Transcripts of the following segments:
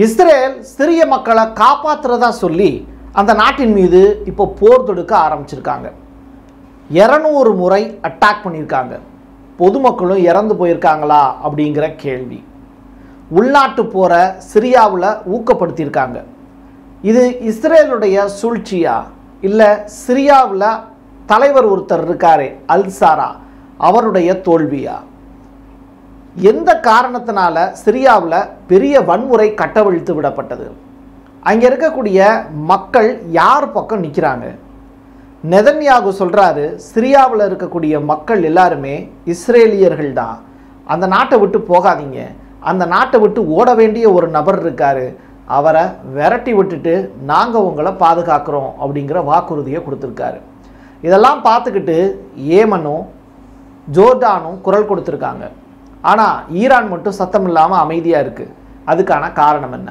Israel சிரிய மக்களை காப்பாற்றுறதா சொல்லி அந்த நாட்டின் மீது இப்போ போர் தொடுக்க ஆரம்பிச்சிருக்காங்க. 200 முறை அட்டாக் பண்ணியிருக்காங்க. பொதுமக்களும் இறந்து போயிருக்காங்களா அப்படிங்கிற கேள்வி. உள்நாட்டு போரை சிரியாவில் ஊக்கப்படுத்தியிருக்காங்க. இது இஸ்ரேலுடைய சூழ்ச்சியா இல்லை சிரியாவில் தலைவர் ஒருத்தர் இருக்காரே அல்சாரா அவருடைய தோல்வியா? எந்த காரணத்தினால சிரியாவில் பெரிய வன்முறை கட்டவிழ்த்து விடப்பட்டது? அங்கே இருக்கக்கூடிய மக்கள் யார் பக்கம் நிற்கிறாங்க? நெதன்யாகு சொல்கிறாரு, சிரியாவில் இருக்கக்கூடிய மக்கள் எல்லாருமே இஸ்ரேலியர்கள் தான், அந்த நாட்டை விட்டு போகாதீங்க, அந்த நாட்டை விட்டு ஓட வேண்டிய ஒரு நபர் இருக்காரு, அவரை விரட்டி விட்டுட்டு நாங்கள் உங்களை பாதுகாக்கிறோம் அப்படிங்கிற வாக்குறுதியை கொடுத்துருக்காரு. இதெல்லாம் பார்த்துக்கிட்டு ஏமனும் ஜோர்டானும் குரல் கொடுத்துருக்காங்க. ஆனால் ஈரான் மட்டும் சத்தம் இல்லாமல் அமைதியாக இருக்குது. அதுக்கான காரணம் என்ன?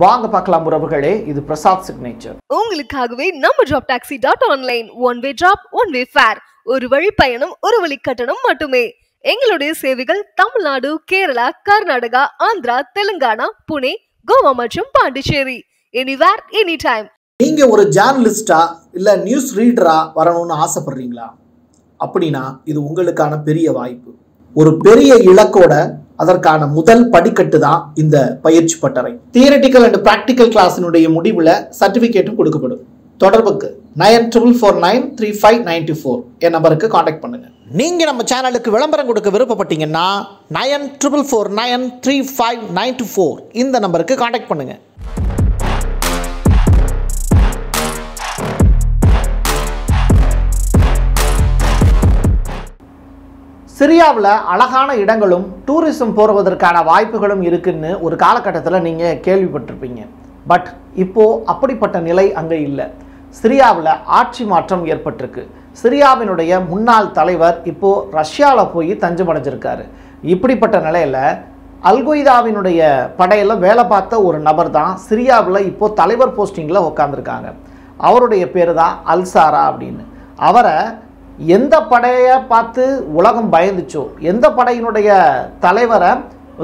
வாங்க பார்க்கலாம் உறவுகளே. இது பிரசாத் சிக்னேச்சர். உங்களுக்காகவே நம்ம jobtaxi.online one way drop one way fare, ஒரு வழி பயணம் ஒரு வழி கட்டணம் மட்டுமே. எங்களுடைய சேவைகள் தமிழ்நாடு, கேரளா, கர்நாடகா, ஆந்திரா, தெலுங்கானா, புனே, கோவா மற்றும் பாண்டிச்சேரி. Anywhere any time. நீங்க ஒரு ஜேர்னலிஸ்டா இல்ல நியூஸ் ரீடரா வரணும்னு ஆசைப்படுறீங்களா? அப்படின்னா இது உங்களுக்கான பெரிய வாய்ப்பு. ஒரு பெரிய இலக்கோட அதற்கான முதல் படிக்கட்டு தான் இந்த பயிற்சி பட்டறை. தியரிட்டிக்கல் அண்ட் பிராக்டிக்கல் கிளாஸினுடைய முடிவில் சர்டிஃபிகேட்டும் கொடுக்கப்படும். தொடர்புக்கு 94493594 என் நம்பருக்கு காண்டாக்ட் பண்ணுங்க. நீங்க நம்ம சேனலுக்கு விளம்பரம் கொடுக்க விருப்பப்பட்டீங்கன்னா 94493594 இந்த நம்பருக்கு காண்டாக்ட் பண்ணுங்க. சிரியாவில் அழகான இடங்களும் டூரிசம் போகிறதற்கான வாய்ப்புகளும் இருக்குன்னு ஒரு காலகட்டத்தில் நீங்கள் கேள்விப்பட்டிருப்பீங்க. பட் இப்போது அப்படிப்பட்ட நிலை அங்கே இல்லை. சிரியாவில் ஆட்சி மாற்றம் ஏற்பட்டிருக்கு. சிரியாவினுடைய முன்னாள் தலைவர் இப்போது ரஷ்யாவில் போய் தஞ்சமடைஞ்சிருக்காரு. இப்படிப்பட்ட நிலையில் அல்கொய்தாவினுடைய படையில் வேலை பார்த்த ஒரு நபர் தான் சிரியாவில் இப்போது தலைவர் போஸ்டிங்கில் உட்காந்துருக்காங்க. அவருடைய பேர் தான் அல்சாரா அப்படின்னு. அவரை எந்த படையை பார்த்து உலகம் பயந்துச்சோ, எந்த படையினுடைய தலைவரை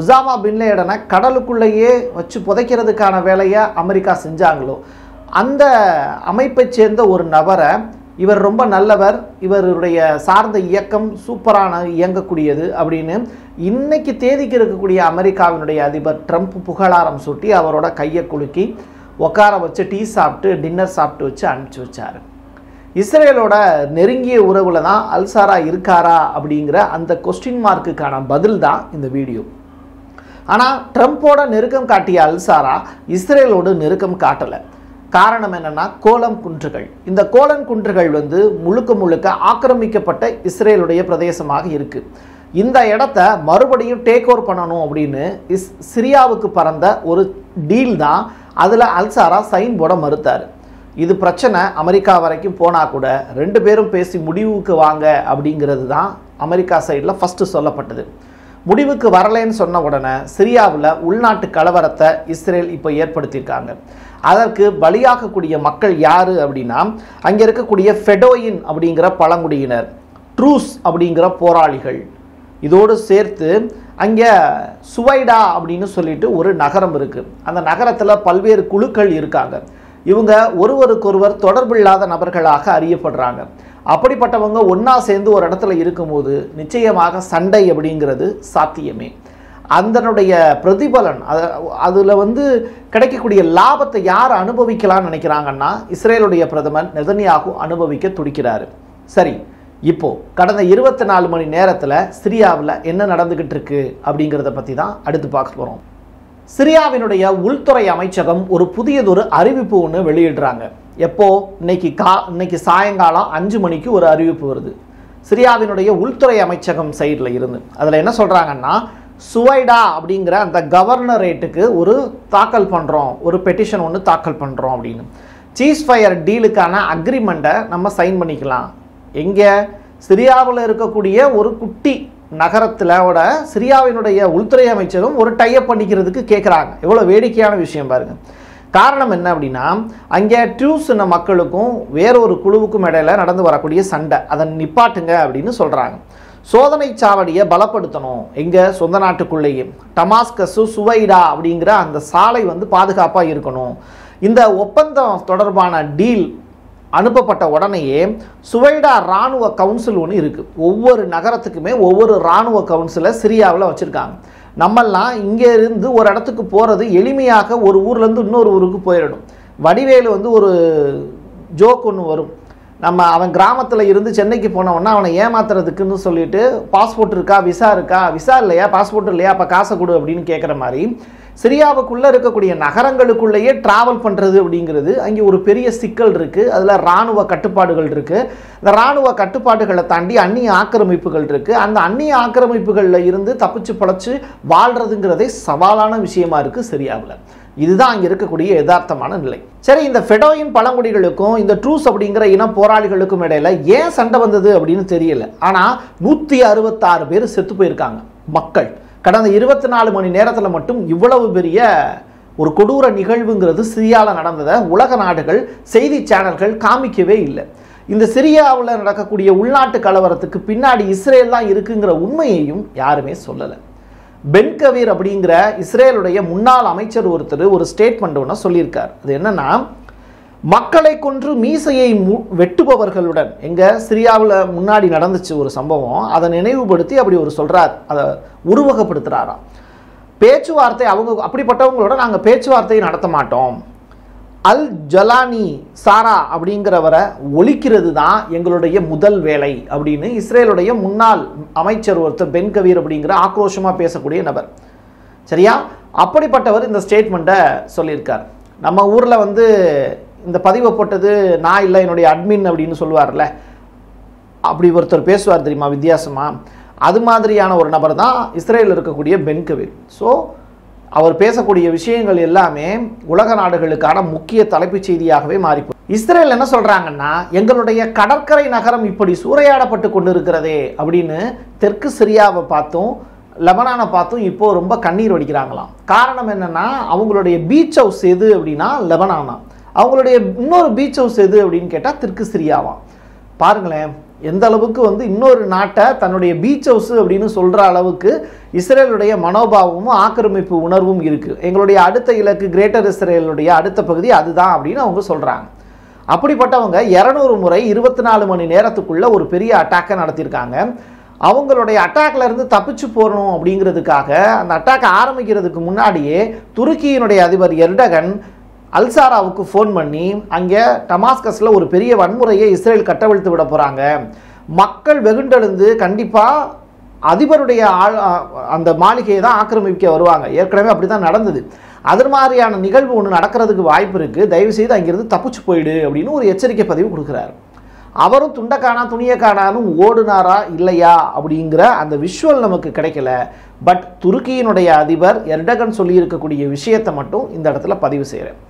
உசாமா பின் லேடனை கடலுக்குள்ளேயே வச்சு புதைக்கிறதுக்கான வேலையை அமெரிக்கா செஞ்சாங்களோ, அந்த அமைப்பை சேர்ந்த ஒரு நபரை இவர் ரொம்ப நல்லவர், இவருடைய சார்ந்த இயக்கம் சூப்பரான இயங்கக்கூடியது அப்படின்னு இன்னைக்கு தேதிக்கு இருக்கக்கூடிய அமெரிக்காவினுடைய அதிபர் ட்ரம்ப் புகழாரம் சூட்டி அவரோட கையை குலுக்கி உட்கார வச்சு டீ சாப்பிட்டு டின்னர் சாப்பிட்டு வச்சு அனுப்பிச்சி வச்சார். இஸ்ரேலோட நெருங்கிய உறவில் தான் அல்சாரா இருக்காரா அப்படிங்கிற அந்த கொஸ்டின் மார்க்குக்கான பதில் தான் இந்த வீடியோ. ஆனால் ட்ரம்ப்போட நெருக்கம் காட்டிய அல்சாரா இஸ்ரேலோடு நெருக்கம் காட்டலை. காரணம் என்னென்னா கோலம் குன்றுகள். இந்த கோலன் குன்றுகள் முழுக்க முழுக்க ஆக்கிரமிக்கப்பட்ட இஸ்ரேலுடைய பிரதேசமாக இருக்குது. இந்த இடத்த மறுபடியும் டேக் ஓவர் பண்ணணும் அப்படின்னு சிரியாவுக்கு பறந்த ஒரு டீல் தான். அதில் அல்சாரா சைன் போட மறுத்தார். இது பிரச்சனை அமெரிக்கா வரைக்கும் போனால் கூட 2 பேரும் பேசி முடிவுக்கு வாங்க அப்படிங்கிறது தான் அமெரிக்கா சைடில் ஃபஸ்ட்டு சொல்லப்பட்டது. முடிவுக்கு வரலைன்னு சொன்ன உடனே சிரியாவில் உள்நாட்டு கலவரத்தை இஸ்ரேல் இப்போ ஏற்படுத்தியிருக்காங்க. அதற்கு பலியாகக்கூடிய மக்கள் யார் அப்படின்னா, அங்கே இருக்கக்கூடிய ஃபெடோயின் அப்படிங்கிற பழங்குடியினர், ட்ரூஸ் அப்படிங்கிற போராளிகள், இதோடு சேர்த்து அங்கே சுவைடா அப்படின்னு சொல்லிட்டு ஒரு நகரம் இருக்குது. அந்த நகரத்தில் பல்வேறு குழுக்கள் இருக்காங்க. இவங்க ஒருவருக்கொருவர் தொடர்பில்லாத நபர்களாக அறியப்படுறாங்க. அப்படிப்பட்டவங்க ஒன்றா சேர்ந்து ஒரு இடத்துல இருக்கும்போது நிச்சயமாக சண்டை அப்படிங்கிறது சாத்தியமே. அதனுடைய பிரதிபலன் அதில் கிடைக்கக்கூடிய லாபத்தை யார் அனுபவிக்கலாம்னு நினைக்கிறாங்கன்னா, இஸ்ரேலுடைய பிரதமர் நெதன்யாகு அனுபவிக்க துடிக்கிறாரு. சரி, இப்போது கடந்த 24 மணி நேரத்தில் சிரியாவில் என்ன நடந்துக்கிட்டு இருக்கு அப்படிங்கிறத பற்றி தான் அடுத்து பார்க்க போகிறோம். சிரியாவினுடைய உள்துறை அமைச்சகம் ஒரு புதியதொரு அறிவிப்பு ஒன்று வெளியிடுறாங்க. எப்போ? இன்னைக்கு சாயங்காலம் 5 மணிக்கு ஒரு அறிவிப்பு வருது சிரியாவினுடைய உள்துறை அமைச்சகம் சைடில் இருந்து. அதில் என்ன சொல்கிறாங்கன்னா, சுவைடா அப்படிங்கிற அந்த கவர்னரேட்டுக்கு ஒரு தாக்கல் பண்ணுறோம், ஒரு பெட்டிஷன் ஒன்று தாக்கல் பண்ணுறோம் அப்படின்னு. சீஸ்ஃபயர் டீலுக்கான அக்ரிமெண்ட்டை நம்ம சைன் பண்ணிக்கலாம். எங்கே? சிரியாவில் இருக்கக்கூடிய ஒரு குட்டி நகரத்திலோட சிரியாவினுடைய உள்துறை அமைச்சரும் ஒரு டைப் பண்ணிக்கிறதுக்கு கேட்குறாங்க. எவ்வளோ வேடிக்கையான விஷயம் பாருங்கள். காரணம் என்ன அப்படின்னா, அங்கே டியூஸ்ன மக்களுக்கும் வேறொரு குழுவுக்கும் இடையில நடந்து வரக்கூடிய சண்டை, அதை நிப்பாட்டுங்க அப்படின்னு சொல்கிறாங்க. சோதனை சாவடியை பலப்படுத்தணும், எங்கள் சொந்த நாட்டுக்குள்ளேயே டமாஸ்கஸு சுவைடா அப்படிங்கிற அந்த சாலை வந்து பாதுகாப்பாக இருக்கணும். இந்த ஒப்பந்தம் தொடர்பான டீல் அனுப்பப்பட்ட உடனேயே சுவைடா இராணுவ கவுன்சில் ஒன்று இருக்குது. ஒவ்வொரு நகரத்துக்குமே ஒவ்வொரு இராணுவ கவுன்சிலை சிரியாவில் வச்சுருக்காங்க. நம்மெல்லாம் இங்கே இருந்து ஒரு இடத்துக்கு போகிறது எளிமையாக ஒரு ஊர்லேருந்து இன்னொரு ஊருக்கு போயிடணும். வடிவேலு வந்து ஒரு ஜோக் ஒன்று வரும், நம்ம அவன் கிராமத்தில் இருந்து சென்னைக்கு போனவொன்னா அவனை ஏமாத்துறதுக்குன்னு சொல்லிட்டு பாஸ்போர்ட் இருக்கா விசா இருக்கா, விசா இல்லையா பாஸ்போர்ட் இல்லையா அப்போ காசை கொடு அப்படின்னு கேட்குற மாதிரி சிரியாவுக்குள்ளே இருக்கக்கூடிய நகரங்களுக்குள்ளேயே ட்ராவல் பண்ணுறது அப்படிங்கிறது அங்கே ஒரு பெரிய சிக்கல் இருக்குது. அதில் இராணுவ கட்டுப்பாடுகள் இருக்குது. இந்த இராணுவ கட்டுப்பாடுகளை தாண்டி அந்நிய ஆக்கிரமிப்புகள் இருக்குது. அந்த அந்நிய ஆக்கிரமிப்புகளில் இருந்து தப்பிச்சு பொழைச்சி வாழ்கிறதுங்கிறதே சவாலான விஷயமா இருக்குது சிரியாவில். இதுதான் அங்கே இருக்கக்கூடிய யதார்த்தமான நிலை. சரி, இந்த ஃபெடோயின் பழங்குடிகளுக்கும் இந்த ட்ரூஸ் அப்படிங்கிற இன போராளிகளுக்கும் இடையில ஏன் சண்டை வந்தது அப்படின்னு தெரியல. ஆனால் 166 பேர் செத்து போயிருக்காங்க மக்கள். கடந்த 24 மணி நேரத்தில் மட்டும் இவ்வளவு பெரிய ஒரு கொடூர நிகழ்வுங்கிறது சிரியாவில் நடந்ததை உலக நாடுகள் செய்தி சேனல்கள் காமிக்கவே இல்லை. இந்த சிரியாவில் நடக்கக்கூடிய உள்நாட்டு கலவரத்துக்கு பின்னாடி இஸ்ரேல் தான் இருக்குங்கிற உண்மையையும் யாருமே சொல்லலை. பென் கவீர் அப்படிங்கிற இஸ்ரேலுடைய முன்னாள் அமைச்சர் ஒருத்தர் ஒரு ஸ்டேட்மெண்ட் ஒன்று சொல்லியிருக்கார். அது என்னன்னா, மக்களை கொன்று மீசையை வெட்டுபவர்களுடன் சிரியாவில் முன்னாடி நடந்துச்சு ஒரு சம்பவம், அதை நினைவுபடுத்தி அப்படி ஒரு சொல்றார், அதை உருவகப்படுத்துறாராம். பேச்சுவார்த்தை அப்படிப்பட்டவங்களோட நாங்கள் பேச்சுவார்த்தையை நடத்த மாட்டோம், அல் ஜலானி சாரா அப்படிங்கிறவரை ஒழிக்கிறது தான் எங்களுடைய முதல் வேலை அப்படின்னு இஸ்ரேலுடைய முன்னாள் அமைச்சர் ஒருத்தர் பென் கவீர் அப்படிங்கிற ஆக்ரோஷமாக பேசக்கூடிய நபர். சரியா, அப்படிப்பட்டவர் இந்த ஸ்டேட்மெண்ட்டை சொல்லியிருக்கார். நம்ம ஊரில் வந்து இந்த பதிவை போட்டது நான் இல்லை, என்னுடைய அட்மின் அப்படின்னு சொல்லுவார்ல, அப்படி ஒருத்தர் பேசுவார் தெரியுமா வித்தியாசமாக, அது மாதிரியான ஒரு நபர் தான் இஸ்ரேலில் இருக்கக்கூடிய பென் கவீர். ஸோ அவர் பேசக்கூடிய விஷயங்கள் எல்லாமே உலக நாடுகளுக்கான முக்கிய தலைப்புச் செய்தியாகவே மாறிப்போம். இஸ்ரேல் என்ன சொல்கிறாங்கன்னா, எங்களுடைய கடற்கரை நகரம் இப்படி சூறையாடப்பட்டு கொண்டு இருக்கிறதே அப்படின்னு தெற்கு சிரியாவை பார்த்தும் லெபனானை பார்த்தும் இப்போது ரொம்ப கண்ணீர் வடிக்கிறாங்களாம். காரணம் என்னென்னா, அவங்களுடைய பீச் ஹவுஸ் எது அப்படின்னா லெபனானா, அவங்களுடைய இன்னொரு பீச் ஹவுஸ் எது அப்படின்னு கேட்டால் தெற்கு சிரியாவா. பாருங்களேன் எந்த அளவுக்கு வந்து இன்னொரு நாட்டை தன்னுடைய பீச் ஹவுஸ் அப்படின்னு சொல்கிற அளவுக்கு இஸ்ரேலுடைய மனோபாவமும் ஆக்கிரமிப்பு உணர்வும் இருக்குது. எங்களுடைய அடுத்த இலக்கு கிரேட்டர் இஸ்ரேலுடைய அடுத்த பகுதி அதுதான் அப்படின்னு அவங்க சொல்கிறாங்க. அப்படிப்பட்டவங்க 200 முறை 24 மணி நேரத்துக்குள்ளே ஒரு பெரிய அட்டாக்கை நடத்தியிருக்காங்க. அவங்களுடைய அட்டாக்ல இருந்து தப்பிச்சு போகணும் அப்படிங்கிறதுக்காக அந்த அட்டாக்கை ஆரம்பிக்கிறதுக்கு முன்னாடியே துருக்கியினுடைய அதிபர் எர்டகன் அல்சாராவுக்கு ஃபோன் பண்ணி அங்கே டமாஸ்கஸில் ஒரு பெரிய வன்முறையை இஸ்ரேல் கட்டவிழ்த்து விட போகிறாங்க, மக்கள் வெகுண்டெழுந்து கண்டிப்பாக அதிபருடைய அந்த மாளிகையை தான் ஆக்கிரமிக்க வருவாங்க, ஏற்கனவே அப்படி தான் நடந்தது, அது மாதிரியான நிகழ்வு ஒன்று நடக்கிறதுக்கு வாய்ப்பு இருக்குது, தயவுசெய்து அங்கிருந்து தப்பிச்சு போயிடு அப்படின்னு ஒரு எச்சரிக்கை பதிவு கொடுக்குறாரு. அவரும் துண்டக்கானா துணியக்கானாலும் ஓடுனாரா இல்லையா அப்படிங்கிற அந்த விஷுவல் நமக்கு கிடைக்கல. பட் துருக்கியினுடைய அதிபர் எர்டகன் சொல்லியிருக்கக்கூடிய விஷயத்தை மட்டும் இந்த இடத்துல பதிவு செய்கிறேன்.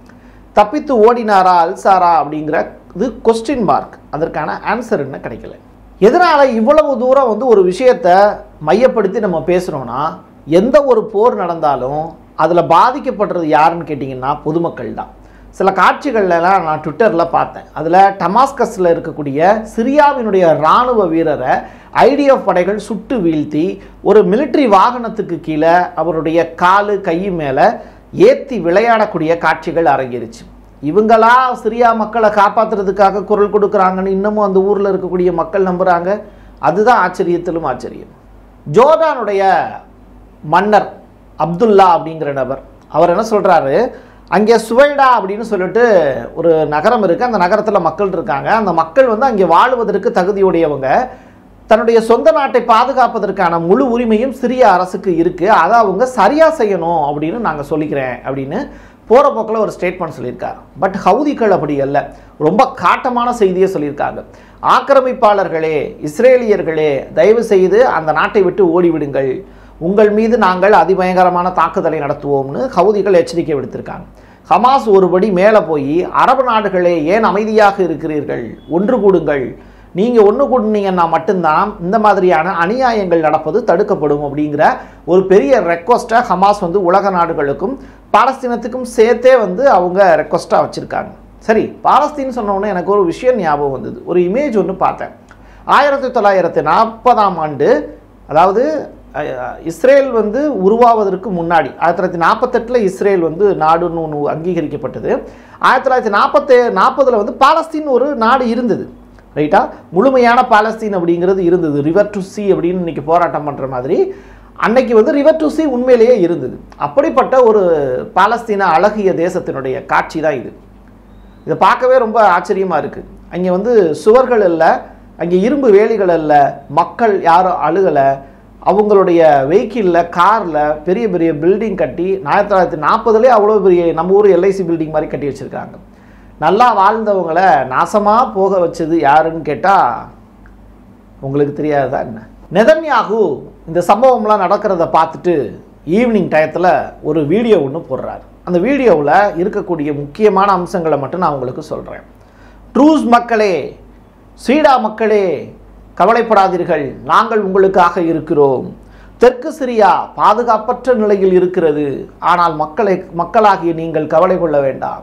தப்பித்து ஓடினாரா அல்சாரா அப்படிங்கிறது கொஸ்டின் மார்க், அதற்கான ஆன்சர் என்ன கிடைக்கல. எதனால் இவ்வளவு தூரம் வந்து ஒரு விஷயத்தை மையப்படுத்தி நம்ம பேசுகிறோன்னா, எந்த ஒரு போர் நடந்தாலும் அதில் பாதிக்கப்படுறது யாருன்னு கேட்டிங்கன்னா பொதுமக்கள் தான். சில காட்சிகள்லாம் நான் ட்விட்டரில் பார்த்தேன். அதில் டமாஸ்கஸில் இருக்கக்கூடிய சிரியாவினுடைய இராணுவ வீரரை ஐடிஎஃப் படைகள் சுட்டு வீழ்த்தி ஒரு மிலிட்ரி வாகனத்துக்கு கீழே அவருடைய காலு கை மேலே ஏற்றி விளையாடக்கூடிய காட்சிகள் அரங்கேறிச்சு. இவங்களா சிரியா மக்களை காப்பாற்றுறதுக்காக குரல் கொடுக்குறாங்கன்னு இன்னமும் அந்த ஊரில் இருக்கக்கூடிய மக்கள் நம்புகிறாங்க. அதுதான் ஆச்சரியத்திலும் ஆச்சரியம். ஜோர்டானுடைய மன்னர் அப்துல்லா அப்படிங்கிற நபர் அவர் என்ன சொல்கிறாரு, அங்கே சுவைடா அப்படின்னு சொல்லிட்டு ஒரு நகரம் இருக்குது, அந்த நகரத்தில் மக்கள் இருக்காங்க, அந்த மக்கள் வந்து அங்கே வாழுவதற்கு தகுதியுடையவங்க, தன்னுடைய சொந்த நாட்டை பாதுகாப்பதற்கான முழு உரிமையும் சிரிய அரசுக்கு இருக்குது, அதை அவங்க சரியாக செய்யணும் அப்படின்னு நாங்கள் சொல்லிக்கிறேன் அப்படின்னு போகிற போக்கில் ஒரு ஸ்டேட்மெண்ட் சொல்லியிருக்காரு. பட் ஹவுதிகள் அப்படி அல்ல, ரொம்ப காட்டமான செய்தியை சொல்லியிருக்காங்க. ஆக்கிரமிப்பாளர்களே, இஸ்ரேலியர்களே, தயவு செய்து அந்த நாட்டை விட்டு ஓடிவிடுங்கள், உங்கள் மீது நாங்கள் அதிபயங்கரமான தாக்குதலை நடத்துவோம்னு ஹவுதிகள் எச்சரிக்கை விடுத்திருக்காங்க. ஹமாஸ் ஒருபடி மேலே போய் அரபு நாடுகளே ஏன் அமைதியாக இருக்கிறீர்கள், ஒன்று கூடுங்கள், நீங்கள் ஒன்று கூடுனீங்கன்னா மட்டும்தான் இந்த மாதிரியான அநியாயங்கள் நடப்பது தடுக்கப்படும் அப்படிங்கிற ஒரு பெரிய ரெக்வஸ்ட்டை ஹமாஸ் வந்து உலக நாடுகளுக்கும் பாலஸ்தீனத்துக்கும் சேர்த்தே வந்து அவங்க ரெக்வஸ்ட்டாக வச்சுருக்காங்க. சரி, பாலஸ்தீன் சொன்னோன்னே எனக்கு ஒரு விஷயம் ஞாபகம் வந்தது. ஒரு இமேஜ் ஒன்று பார்த்தேன். 1940ஆம் ஆண்டு, அதாவது இஸ்ரேல் வந்து உருவாவதற்கு முன்னாடி 1948 இஸ்ரேல் வந்து நாடுன்னு ஒன்று அங்கீகரிக்கப்பட்டது. 1940 வந்து பாலஸ்தீன் ஒரு நாடு இருந்தது, ரைட்டா? முழுமையான பாலஸ்தீன் அப்படிங்கிறது இருந்தது. ரிவர் டு சி அப்படின்னு இன்னைக்கு போராட்டம் பண்ணுற மாதிரி அன்னைக்கு வந்து ரிவர் டு சி உண்மையிலேயே இருந்தது. அப்படிப்பட்ட ஒரு பாலஸ்தீன அழகிய தேசத்தினுடைய காட்சி தான் இது. இதை பார்க்கவே ரொம்ப ஆச்சரியமாக இருக்குது. அங்கே வந்து சுவர்கள் இல்லை, அங்கே இரும்பு வேலிகள் இல்லை, மக்கள் யாரும் அழுகலை. அவங்களுடைய வெஹிக்கிளில், காரில் பெரிய பெரிய பில்டிங் கட்டி 1940 அவ்வளோ பெரிய நம்ம ஊர் எல்ஐசி பில்டிங் மாதிரி கட்டி வச்சுருக்காங்க. நல்லா வாழ்ந்தவங்களை நாசமாக போக வச்சது யாருன்னு கேட்டால் உங்களுக்கு தெரியாததா என்ன? நெதன்யாகு இந்த சம்பவம்லாம் நடக்கிறத பார்த்துட்டு ஈவினிங் டயத்தில் ஒரு வீடியோ ஒன்று போடுறாரு. அந்த வீடியோவில் இருக்கக்கூடிய முக்கியமான அம்சங்களை மட்டும் நான் உங்களுக்கு சொல்கிறேன். ட்ரூஸ் மக்களே, சீடா மக்களே, கவலைப்படாதீர்கள், நாங்கள் உங்களுக்காக இருக்கிறோம். தெற்கு சிரியா பாதுகாப்பற்ற நிலையில் இருக்கிறது, ஆனால் மக்களாகிய நீங்கள் கவலை கொள்ள வேண்டாம்.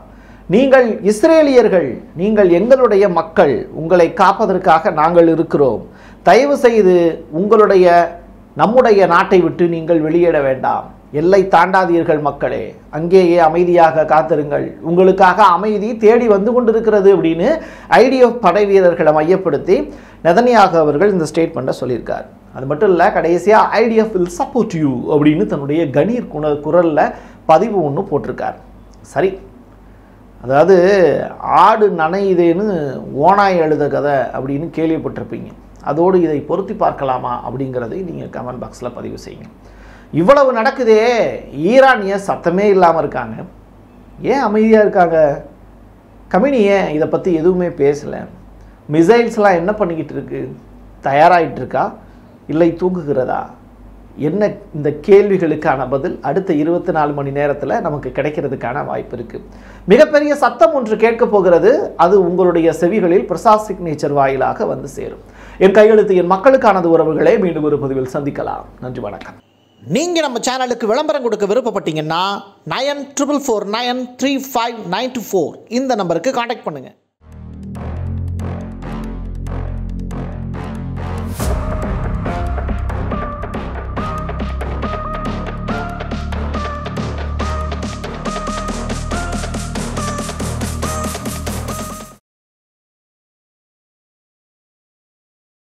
நீங்கள் இஸ்ரேலியர்கள், நீங்கள் எங்களுடைய மக்கள், உங்களை காப்பதற்காக நாங்கள் இருக்கிறோம். தயவு செய்து நம்முடைய நாட்டை விட்டு நீங்கள் வெளியேற வேண்டாம். எல்லை தாண்டாதீர்கள் மக்களே, அங்கேயே அமைதியாக காத்திருங்கள், உங்களுக்காக அமைதி தேடி வந்து கொண்டிருக்கிறது அப்படின்னு IDF படை வீரர்களை மையப்படுத்தி நெதன்யாகு அவர்கள் இந்த ஸ்டேட்மெண்ட்டை சொல்லியிருக்கார். அது மட்டும் இல்லை, கடைசியாக IDF will support you அப்படின்னு தன்னுடைய கணீர் குரலில் பதிவு ஒன்று போட்டிருக்கார். சரி, அதாவது ஆடு நனையுதேன்னு ஓனாய் எழுத கதை அப்படின்னு கேள்விப்பட்டிருப்பீங்க. அதோடு இதை பொருத்தி பார்க்கலாமா அப்படிங்கிறதை நீங்கள் கமெண்ட் பாக்ஸில் பதிவு செய்யுங்க. இவ்வளவு நடக்குதே, ஈரானிய சத்தமே இல்லாமல் இருக்காங்க, ஏன் அமைதியாக இருக்காங்க? கமினி ஏன் இதை பற்றி எதுவுமே பேசலை? மிசைல்ஸ்லாம் என்ன பண்ணிக்கிட்டு இருக்கு? தயாராகிட்டு இருக்கா இல்லை தூங்குகிறதா? என்ன? இந்த கேள்விகளுக்கான பதில் அடுத்த 24 மணி நேரத்தில் நமக்கு கிடைக்கிறதுக்கான வாய்ப்பு இருக்குது. மிகப்பெரிய சத்தம் ஒன்று கேட்க போகிறது. அது உங்களுடைய செவிகளில் பிரசாத் சிக்னேச்சர் வாயிலாக வந்து சேரும். என் கையெழுத்து என் மக்களுக்கானது உறவுகளே. மீண்டும் ஒரு பதிவில் சந்திக்கலாம். நன்றி, வணக்கம். நீங்கள் நம்ம சேனலுக்கு விளம்பரம் கொடுக்க விருப்பப்பட்டீங்கன்னா 94493594 இந்த நம்பருக்கு காண்டாக்ட் பண்ணுங்கள்.